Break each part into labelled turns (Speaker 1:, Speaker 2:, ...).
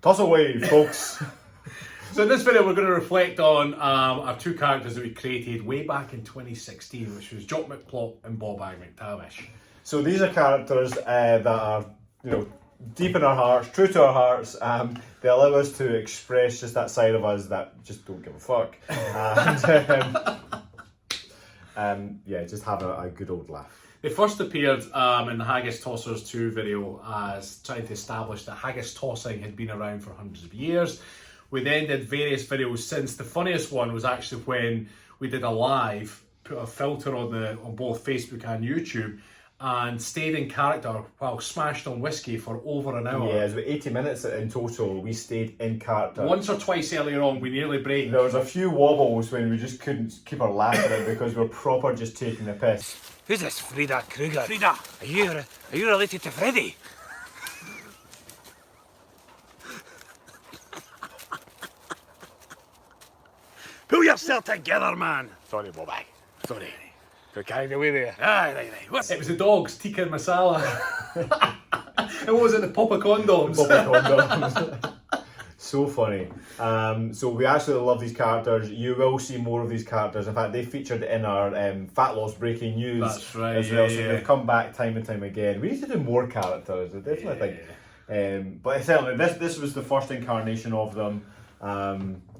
Speaker 1: Toss away, folks.
Speaker 2: So in this video we're going to reflect on our two characters that we created way back in 2016, which was Jock McPlop and Bobbag McTavish.
Speaker 1: So these are characters that are, deep in our hearts, true to our hearts. They allow us to express just that side of us that just don't give a fuck. And just have a good old laugh.
Speaker 2: They first appeared in the Haggis Tossers 2 video as trying to establish that haggis tossing had been around for hundreds of years. We then did various videos since. The funniest one was actually when we did a live, put a filter on both Facebook and YouTube, and stayed in character while smashed on whiskey for over an hour.
Speaker 1: Yeah, it was about 80 minutes in total. We stayed in character.
Speaker 2: Once or twice earlier on, we nearly break.
Speaker 1: There was a few wobbles when we just couldn't keep our laugh at it because we were proper just taking the piss.
Speaker 3: Who's this Frida Kruger? Frida, are you related to Freddy? Pull yourself together, man. Sorry, Bobbag. Sorry. Got carried away there. Aye. What's
Speaker 2: It was the dogs, Tika and Masala. And what was it, the Papa Condoms?
Speaker 1: So funny. So we absolutely love these characters. You will see more of these characters. In fact, they featured in our fat loss breaking news.
Speaker 2: That's right,
Speaker 1: as well.
Speaker 2: yeah.
Speaker 1: So they've come back time and time again. We need to do more characters. I definitely think. But certainly, this was the first incarnation of them.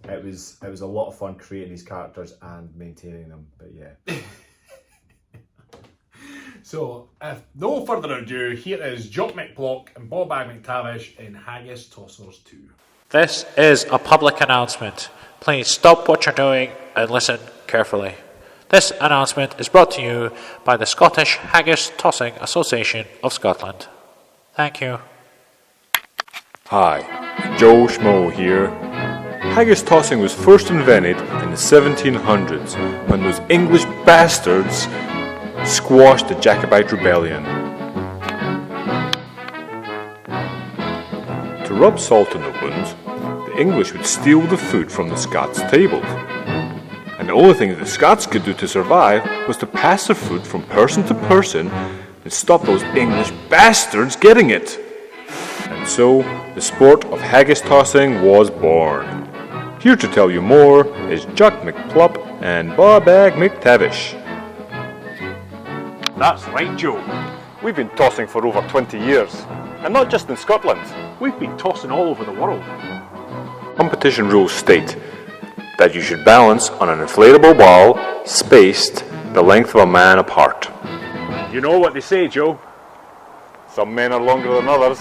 Speaker 1: It was a lot of fun creating these characters and maintaining them. But yeah.
Speaker 2: So, if no further ado, here is Jock McPlop and Bobbag McTavish in Haggis Tossers 2.
Speaker 4: This is a public announcement. Please stop what you're doing and listen carefully. This announcement is brought to you by the Scottish Haggis Tossing Association of Scotland. Thank you.
Speaker 5: Hi, Joe Schmo here. Haggis tossing was first invented in the 1700s when those English bastards squashed the Jacobite rebellion. To rub salt in the wounds, the English would steal the food from the Scots' table. And the only thing that the Scots could do to survive was to pass their food from person to person and stop those English bastards getting it. And so, the sport of haggis tossing was born. Here to tell you more is Jock McPlop and Bobbag McTavish.
Speaker 6: That's right, Joe. We've been tossing for over 20 years, and not just in Scotland. We've been tossing all over the world.
Speaker 5: Competition rules state that you should balance on an inflatable ball spaced the length of a man apart.
Speaker 6: You know what they say, Joe? Some men are longer than others.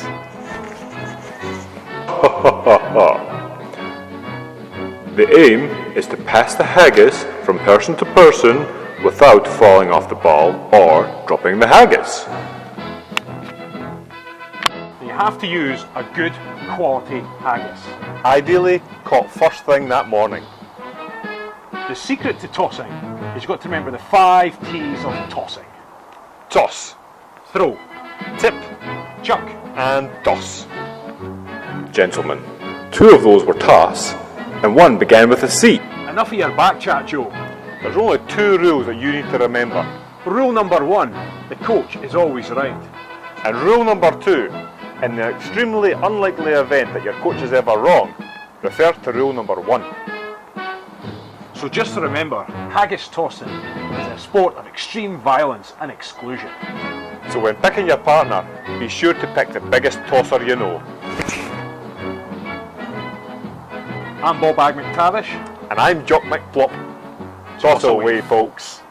Speaker 5: The aim is to pass the haggis from person to person without falling off the ball or dropping the haggis.
Speaker 6: You have to use a good quality haggis.
Speaker 5: Ideally caught first thing that morning.
Speaker 6: The secret to tossing is you've got to remember the 5 T's of tossing.
Speaker 5: Toss,
Speaker 6: Throw,
Speaker 5: tip,
Speaker 6: chuck,
Speaker 5: and toss. Gentlemen, 2 of those were toss, and 1 began with a C.
Speaker 6: enough of your back chat, Joe.
Speaker 5: There's only 2 rules that you need to remember.
Speaker 6: Rule number 1, the coach is always right.
Speaker 5: And rule number 2, in the extremely unlikely event that your coach is ever wrong, refer to rule number 1.
Speaker 6: So just to remember, haggis tossing is a sport of extreme violence and exclusion.
Speaker 5: So when picking your partner, be sure to pick the biggest tosser you know.
Speaker 6: I'm Bobbag McTavish.
Speaker 5: And I'm Jock McPlop. Toss away, folks.